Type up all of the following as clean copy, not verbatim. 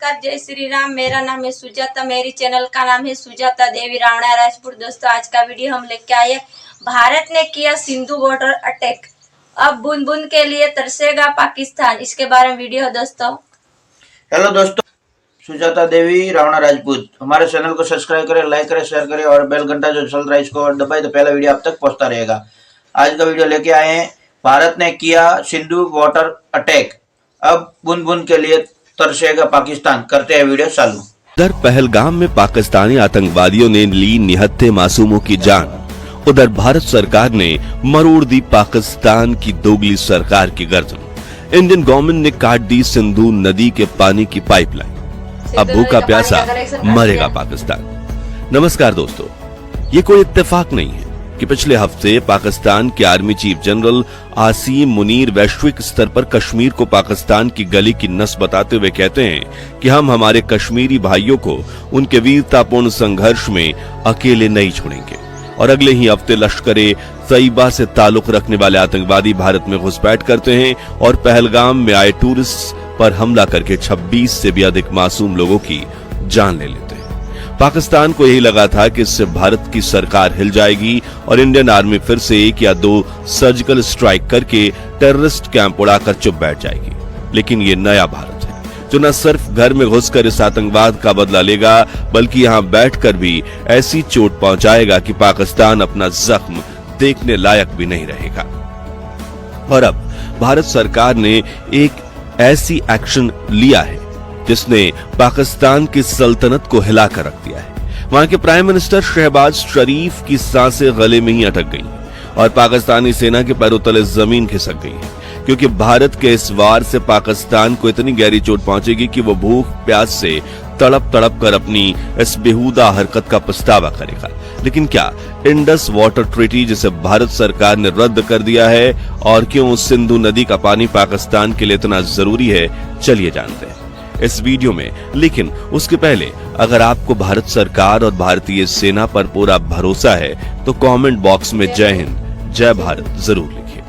नमस्कार, जय श्री राम। मेरा नाम है सुजाता, मेरी चैनल का नाम है सुजाता देवी रावणा राजपूत। दोस्तों, आज का वीडियो हम लेके आए हैं, भारत ने किया सिंधु बॉर्डर अटैक, अब बूंद बूंद के लिए तरसेगा पाकिस्तान। इसके बारे में वीडियो है दोस्तों। हेलो दोस्तों, सुजाता देवी रावणा राजपूत। हमारे चैनल को सब्सक्राइब करें, लाइक करें, शेयर करें और बेल घंटा जो चल रहा है इसको दबाए तो पहला वीडियो आप तक पहुंचता रहेगा। आज का वीडियो लेके आए हैं, भारत ने किया सिंधु बॉर्डर अटैक, अब बूंद बूंद के लिए तरसेगा पाकिस्तान। करते हैं वीडियो चालू। उधर पहलगाम में पाकिस्तानी आतंकवादियों ने ली निहत्थे मासूमों की जान, उधर भारत सरकार ने मरोड़ दी पाकिस्तान की दोगली सरकार की गर्दन। इंडियन गवर्नमेंट ने काट दी सिंधु नदी के पानी की पाइपलाइन। अब भूखा प्यासा मरेगा पाकिस्तान। नमस्कार दोस्तों, ये कोई इत्तेफाक नहीं है कि पिछले हफ्ते पाकिस्तान के army chief general Asim Munir वैश्विक स्तर पर कश्मीर को पाकिस्तान की गली की नस बताते हुए कहते हैं कि हम हमारे कश्मीरी भाइयों को उनके वीरतापूर्ण संघर्ष में अकेले नहीं छोड़ेंगे। और अगले ही हफ्ते लश्करे तैयबा से ताल्लुक रखने वाले आतंकवादी भारत में घुसपैठ करते हैं और पहलगाम में आए टूरिस्ट पर हमला करके 26 से भी अधिक मासूम लोगों की जान ले लेते हैं। पाकिस्तान को यही लगा था कि इससे भारत की सरकार हिल जाएगी और इंडियन आर्मी फिर से एक या दो सर्जिकल स्ट्राइक करके टेररिस्ट कैंप उड़ाकर चुप बैठ जाएगी। लेकिन ये नया भारत है जो न सिर्फ घर में घुसकर इस आतंकवाद का बदला लेगा, बल्कि यहाँ बैठकर भी ऐसी चोट पहुंचाएगा कि पाकिस्तान अपना जख्म देखने लायक भी नहीं रहेगा। और अब भारत सरकार ने एक ऐसी एक्शन लिया है जिसने पाकिस्तान की सल्तनत को हिलाकर रख दिया है। वहां के प्राइम मिनिस्टर शहबाज शरीफ की सांसें गले में ही अटक गई और पाकिस्तानी सेना के पैरों तले जमीन खिसक गई है, क्योंकि भारत के इस वार से पाकिस्तान को इतनी गहरी चोट पहुंचेगी कि वो भूख प्यास से तड़प तड़प कर अपनी इस बेहुदा हरकत का पछतावा करेगा। लेकिन क्या इंडस वाटर ट्रीटी जिसे भारत सरकार ने रद्द कर दिया है, और क्यों सिंधु नदी का पानी पाकिस्तान के लिए इतना जरूरी है, चलिए जानते हैं इस वीडियो में। लेकिन उसके पहले अगर आपको भारत सरकार और भारतीय सेना पर पूरा भरोसा है तो कमेंट बॉक्स में जय हिंद जय भारत जरूर लिखिए।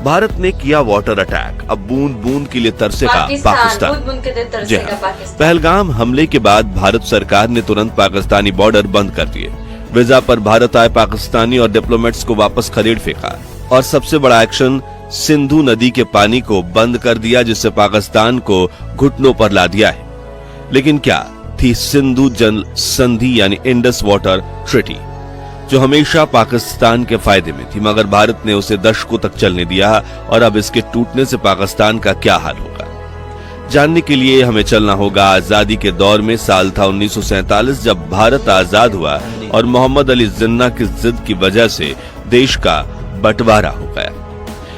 भारत ने किया वाटर अटैक, अब बूंद बूंद के लिए तरसेगा पाकिस्तान। जी हां, पहलगाम हमले के बाद भारत सरकार ने तुरंत पाकिस्तानी बॉर्डर बंद कर दिए। वीजा पर भारत आए पाकिस्तानी और डिप्लोमेट्स को वापस खदेड़ फेंका और सबसे बड़ा एक्शन सिंधु नदी के पानी को बंद कर दिया, जिससे पाकिस्तान को घुटनों पर ला दिया है। लेकिन क्या थी सिंधु जल संधि यानी इंडस वाटर ट्रीटी, जो हमेशा पाकिस्तान के फायदे में थी, मगर भारत ने उसे दशकों तक चलने दिया। और अब इसके टूटने से पाकिस्तान का क्या हाल होगा, जानने के लिए हमें चलना होगा आजादी के दौर में। साल था 1947 जब भारत आजाद हुआ और मोहम्मद अली जिन्ना की जिद की वजह से देश का बंटवारा हो गया।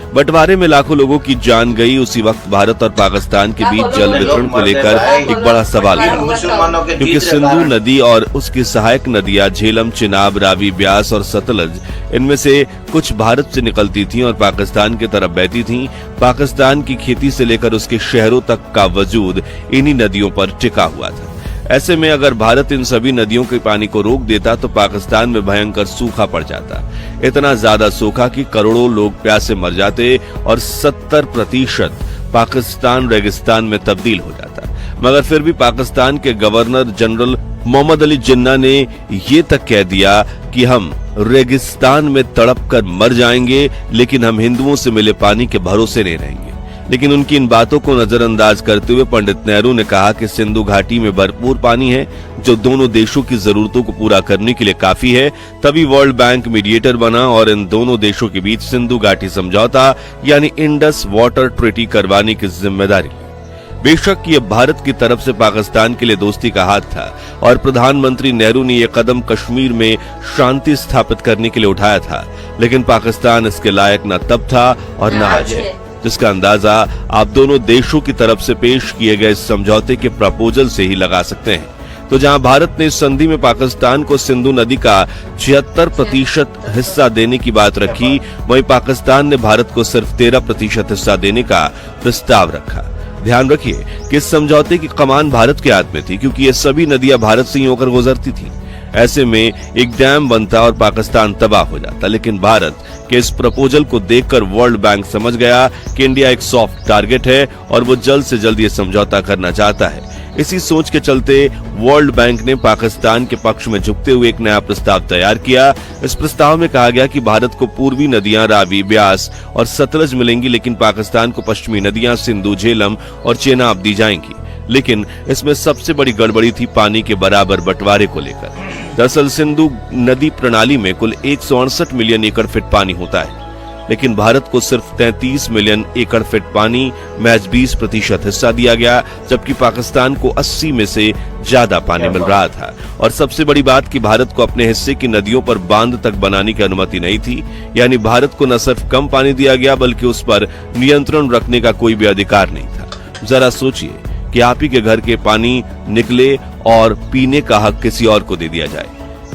बंटवारे में लाखों लोगों की जान गई। उसी वक्त भारत और पाकिस्तान के बीच जल वितरण को लेकर एक बड़ा सवाल उठा, क्योंकि सिंधु नदी और उसकी सहायक नदियां झेलम, चिनाब, रावी, ब्यास और सतलज, इनमें से कुछ भारत से निकलती थीं और पाकिस्तान की तरफ बहती थीं। पाकिस्तान की खेती से लेकर उसके शहरों तक का वजूद इन्हीं नदियों पर टिका हुआ था। ऐसे में अगर भारत इन सभी नदियों के पानी को रोक देता तो पाकिस्तान में भयंकर सूखा पड़ जाता। इतना ज्यादा सूखा कि करोड़ों लोग प्यासे मर जाते और 70% पाकिस्तान रेगिस्तान में तब्दील हो जाता। मगर फिर भी पाकिस्तान के गवर्नर जनरल मोहम्मद अली जिन्ना ने ये तक कह दिया कि हम रेगिस्तान में तड़प कर मर जाएंगे, लेकिन हम हिंदुओं से मिले पानी के भरोसे नहीं रहेंगे। लेकिन उनकी इन बातों को नजरअंदाज करते हुए पंडित नेहरू ने कहा कि सिंधु घाटी में भरपूर पानी है, जो दोनों देशों की जरूरतों को पूरा करने के लिए काफी है। तभी वर्ल्ड बैंक मीडिएटर बना और इन दोनों देशों के बीच सिंधु घाटी समझौता यानी इंडस वाटर ट्रीटी करवाने की जिम्मेदारी ली। बेशक ये भारत की तरफ से पाकिस्तान के लिए दोस्ती का हाथ था और प्रधानमंत्री नेहरू ने यह कदम कश्मीर में शांति स्थापित करने के लिए उठाया था, लेकिन पाकिस्तान इसके लायक न तब था और न आज है, जिसका अंदाजा आप दोनों देशों की तरफ से पेश किए गए समझौते के प्रपोजल से ही लगा सकते हैं। तो जहां भारत ने इस संधि में पाकिस्तान को सिंधु नदी का 76% हिस्सा देने की बात रखी, वहीं पाकिस्तान ने भारत को सिर्फ 13% हिस्सा देने का प्रस्ताव रखा। ध्यान रखिए कि इस समझौते की कमान भारत के हाथ में थी, क्योंकि ये सभी नदियां भारत से ही होकर गुजरती थी। ऐसे में एक डैम बनता और पाकिस्तान तबाह हो जाता। लेकिन भारत के इस प्रपोजल को देखकर वर्ल्ड बैंक समझ गया कि इंडिया एक सॉफ्ट टारगेट है और वो जल्द से जल्द ये समझौता करना चाहता है। इसी सोच के चलते वर्ल्ड बैंक ने पाकिस्तान के पक्ष में झुकते हुए एक नया प्रस्ताव तैयार किया। इस प्रस्ताव में कहा गया कि भारत को पूर्वी नदियां रावी, ब्यास और सतलज मिलेंगी, लेकिन पाकिस्तान को पश्चिमी नदियां सिंधु, झेलम और चेनाब दी जाएंगी। लेकिन इसमें सबसे बड़ी गड़बड़ी थी पानी के बराबर बंटवारे को लेकर। दरअसल सिंधु नदी प्रणाली में कुल 168 मिलियन एकड़ फीट पानी होता है, लेकिन भारत को सिर्फ 33 मिलियन एकड़ फीट पानी, महज 20% हिस्सा दिया गया, जबकि पाकिस्तान को 80 में से ज्यादा पानी मिल रहा था। और सबसे बड़ी बात कि भारत को अपने हिस्से की नदियों पर बांध तक बनाने की अनुमति नहीं थी। यानी भारत को न सिर्फ कम पानी दिया गया, बल्कि उस पर नियंत्रण रखने का कोई भी अधिकार नहीं था। जरा सोचिए कि आप ही के घर के पानी निकले और पीने का हक किसी और को दे दिया जाए।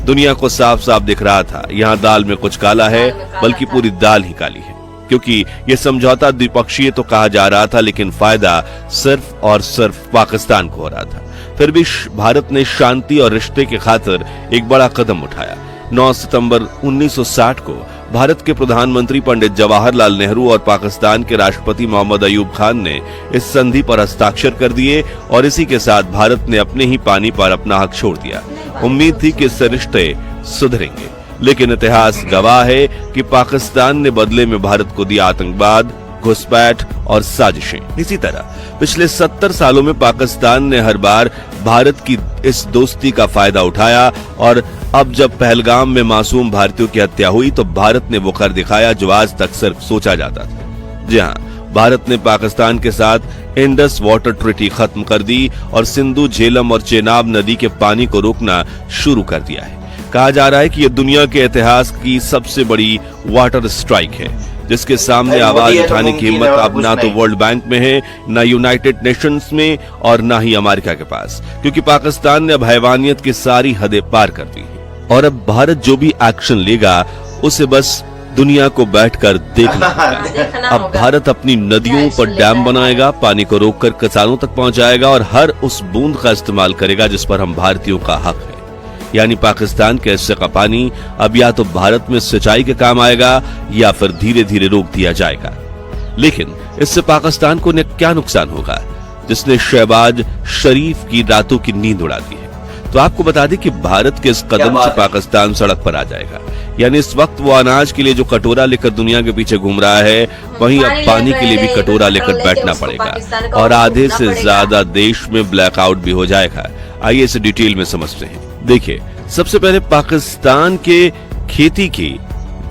दुनिया को साफ साफ दिख रहा था, यहाँ दाल में कुछ काला है, बल्कि पूरी दाल ही काली है, क्योंकि ये समझौता द्विपक्षीय तो कहा जा रहा था, लेकिन फायदा सिर्फ और सिर्फ पाकिस्तान को हो रहा था। फिर भी भारत ने शांति और रिश्ते के खातिर एक बड़ा कदम उठाया। 9 सितंबर 1960 को भारत के प्रधानमंत्री पंडित जवाहरलाल नेहरू और पाकिस्तान के राष्ट्रपति मोहम्मद अयूब खान ने इस संधि पर हस्ताक्षर कर दिए और इसी के साथ भारत ने अपने ही पानी पर अपना हक छोड़ दिया। उम्मीद थी कि इससे रिश्ते सुधरेंगे, लेकिन इतिहास गवाह है कि पाकिस्तान ने बदले में भारत को दिया आतंकवाद, घुसपैठ और साजिशें। इसी तरह पिछले 70 सालों में पाकिस्तान ने हर बार भारत की इस दोस्ती का फायदा उठाया और अब जब पहलगाम में मासूम भारतीयों की हत्या हुई तो भारत ने वो कर दिखाया जो आज तक सिर्फ सोचा जाता था। जी हाँ, भारत ने पाकिस्तान के साथ इंडस वाटर ट्रीटी खत्म कर दी और सिंधु, झेलम और चेनाब नदी के पानी को रोकना शुरू कर दिया है। कहा जा रहा है कि यह दुनिया के इतिहास की सबसे बड़ी वाटर स्ट्राइक है, जिसके सामने आवाज उठाने की हिम्मत अब ना तो वर्ल्ड बैंक में है, ना यूनाइटेड नेशंस में और ना ही अमेरिका के पास, क्योंकि पाकिस्तान ने अब हैवानियत की सारी हदें पार कर दी है। और अब भारत जो भी एक्शन लेगा उसे बस दुनिया को बैठकर देखना होगा। अब भारत अपनी नदियों पर डैम बनाएगा, पानी को रोककर किसानों तक पहुंचाएगा और हर उस बूंद का इस्तेमाल करेगा जिस पर हम भारतीयों का हक है। यानी पाकिस्तान के हिस्से का पानी अब या तो भारत में सिंचाई के काम आएगा या फिर धीरे धीरे रोक दिया जाएगा। लेकिन इससे पाकिस्तान को क्या नुकसान होगा, जिसने शहबाज शरीफ की रातों की नींद उड़ा दी है? तो आपको बता दें कि भारत के इस कदम से पाकिस्तान सड़क पर आ जाएगा। यानी इस वक्त वो अनाज के लिए जो कटोरा लेकर दुनिया के पीछे घूम रहा है, वहीं अब पानी के लिए भी कटोरा लेकर बैठना पड़ेगा और आधे से ज्यादा देश में ब्लैकआउट भी हो जाएगा। आइए इसे डिटेल में समझते हैं। देखिए, सबसे पहले पाकिस्तान के खेती की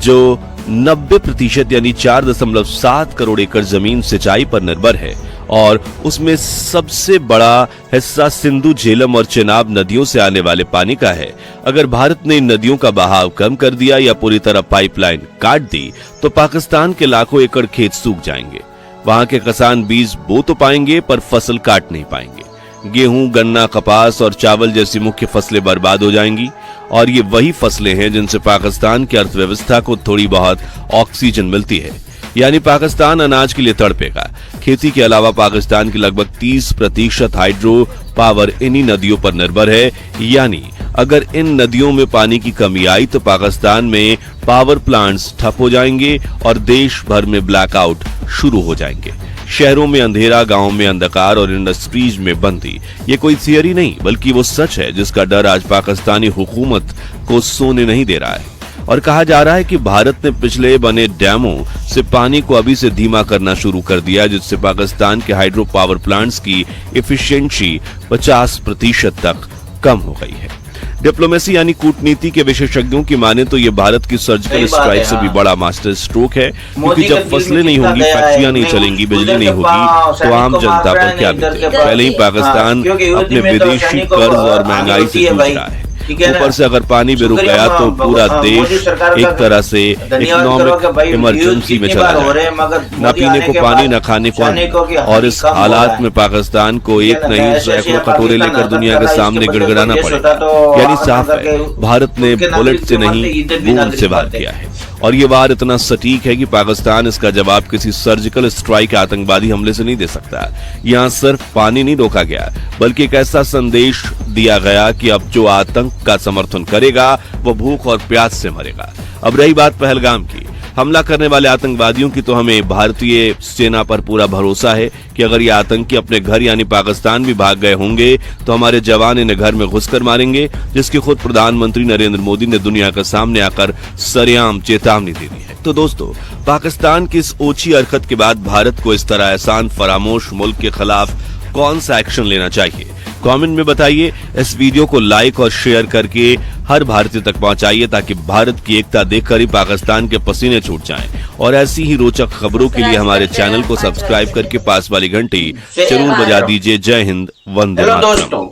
जो 90% यानी 4.7 करोड़ एकड़ जमीन सिंचाई पर निर्भर है और उसमें सबसे बड़ा हिस्सा सिंधु, झेलम और चेनाब नदियों से आने वाले पानी का है। अगर भारत ने इन नदियों का बहाव कम कर दिया या पूरी तरह पाइपलाइन काट दी तो पाकिस्तान के लाखों एकड़ खेत सूख जाएंगे। वहां के किसान बीज बो तो पाएंगे पर फसल काट नहीं पाएंगे। गेहूं, गन्ना, कपास और चावल जैसी मुख्य फसलें बर्बाद हो जाएंगी और ये वही फसलें हैं जिनसे पाकिस्तान की अर्थव्यवस्था को थोड़ी बहुत ऑक्सीजन मिलती है। यानी पाकिस्तान अनाज के लिए तड़पेगा। खेती के अलावा पाकिस्तान की लगभग 30% हाइड्रो पावर इन्हीं नदियों पर निर्भर है। यानी अगर इन नदियों में पानी की कमी आई तो पाकिस्तान में पावर प्लांट्स ठप हो जाएंगे और देश भर में ब्लैकआउट शुरू हो जाएंगे। शहरों में अंधेरा, गांवों में अंधकार और इंडस्ट्रीज में बंदी। ये कोई थियरी नहीं बल्कि वो सच है जिसका डर आज पाकिस्तानी हुकूमत को सोने नहीं दे रहा है। और कहा जा रहा है कि भारत ने पिछले बने डैमों से पानी को अभी से धीमा करना शुरू कर दिया, जिससे पाकिस्तान के हाइड्रो पावर प्लांट्स की एफिशिएंसी 50% तक कम हो गई है। डिप्लोमेसी यानी कूटनीति के विशेषज्ञों की माने तो ये भारत की सर्जिकल स्ट्राइक से भी बड़ा मास्टर स्ट्रोक है, क्योंकि जब फसलें नहीं होंगी, फैक्ट्रियां नहीं चलेंगी, बिजली नहीं होगी तो आम जनता पर क्या बीतेगा। पहले ही पाकिस्तान अपने विदेशी कर्ज और महंगाई से जूझ रहा है। ऊपर से अगर पानी भी रुक गया तो पूरा देश एक तरह से इकोनॉमिक इमरजेंसी में चला जाएगा। न पीने को पानी, न खाने को। और इस हालात में पाकिस्तान को एक नहीं सैकड़ों कटोरे लेकर दुनिया के सामने गिड़गिड़ाना पड़ेगा। यानी साफ है, भारत ने बुलेट से नहीं बूंद से वार किया है और ये वार इतना सटीक है कि पाकिस्तान इसका जवाब किसी सर्जिकल स्ट्राइक आतंकवादी हमले से नहीं दे सकता। यहाँ सिर्फ पानी नहीं रोका गया बल्कि एक ऐसा संदेश दिया गया कि अब जो आतंक का समर्थन करेगा वो भूख और प्यास से मरेगा। अब रही बात पहलगाम की, हमला करने वाले आतंकवादियों की तो हमें भारतीय सेना पर पूरा भरोसा है कि अगर ये आतंकी अपने घर यानी पाकिस्तान भी भाग गए होंगे तो हमारे जवान इन्हें घर में घुसकर मारेंगे, जिसकी खुद प्रधानमंत्री नरेंद्र मोदी ने दुनिया के सामने आकर सरेआम चेतावनी दे दी है। तो दोस्तों, पाकिस्तान की इस ओछी हरकत के बाद भारत को इस तरह एहसान फरामोश मुल्क के खिलाफ कौन सा एक्शन लेना चाहिए, कमेंट में बताइए। इस वीडियो को लाइक और शेयर करके हर भारतीय तक पहुंचाइए ताकि भारत की एकता देखकर ही पाकिस्तान के पसीने छूट जाएं। और ऐसी ही रोचक खबरों के लिए हमारे चैनल को सब्सक्राइब करके पास वाली घंटी जरूर बजा दीजिए। जय हिंद, वंदे हेलो मातरम। दोस्तों,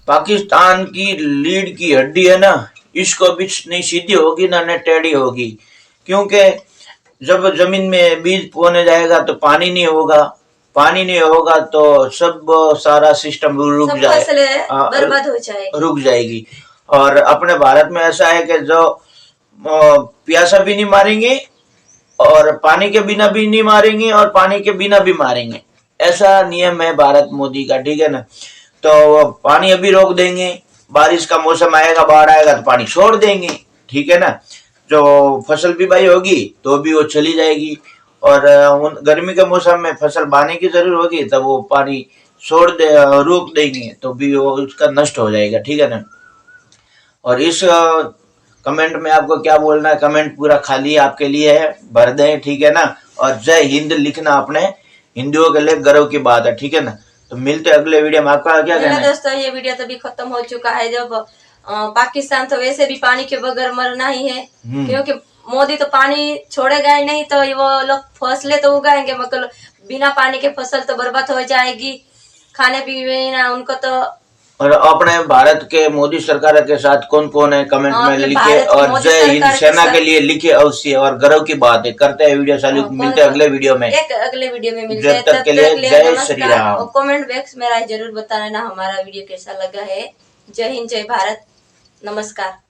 पाकिस्तान की लीड की हड्डी है ना, इसको भी नहीं सीधी होगी ना टेढ़ी होगी, क्योंकि जब जमीन में बीज बोने जाएगा तो पानी नहीं होगा, पानी नहीं होगा तो सब सारा सिस्टम रुक बर्बाद हो जाए, रुक जाएगी। और अपने भारत में ऐसा है कि जो प्यासा भी नहीं मारेंगे और पानी के बिना भी नहीं मारेंगे और पानी के बिना भी मारेंगे, ऐसा नियम है भारत मोदी का, ठीक है ना। तो पानी अभी रोक देंगे, बारिश का मौसम आएगा, बाढ़ आएगा तो पानी छोड़ देंगे, ठीक है ना। जो फसल बिबाई होगी तो भी वो चली जाएगी, और गर्मी के मौसम में फसल बाने की जरूरत होगी तब वो पानी रोक देंगे तो भी वो उसका नष्ट हो जाएगा, ठीक है ना। और इस कमेंट में आपको क्या बोलना है, कमेंट पूरा खाली आपके लिए है, भर दें, ठीक है ना। और जय हिंद लिखना अपने हिंदुओं के लिए गर्व की बात है, ठीक है ना। तो मिलते हैं अगले वीडियो में। आपका क्या कहना है? दोस्तों, ये वीडियो तो भी खत्म हो चुका है। जब पाकिस्तान तो वैसे भी पानी के बगैर मरना ही है, क्योंकि मोदी तो पानी छोड़ेगा ही नहीं, तो वो लोग फसलें तो उगाएंगे, मतलब बिना पानी के फसल तो बर्बाद हो जाएगी, खाने पीने ना उनको तो। और अपने भारत के मोदी सरकार के साथ कौन कौन है कमेंट में लिखे, और जय हिंद सेना के लिए लिखे अवश्य, और गर्व की बात है। करते हैं वीडियो चालू, मिलते हैं अगले वीडियो में। अगले वीडियो में मिलते हैं, जब तक के लिए जय श्री राम। और कमेंट बॉक्स में जरूर बताना हमारा वीडियो कैसा लगा है। जय हिंद, जय भारत, नमस्कार।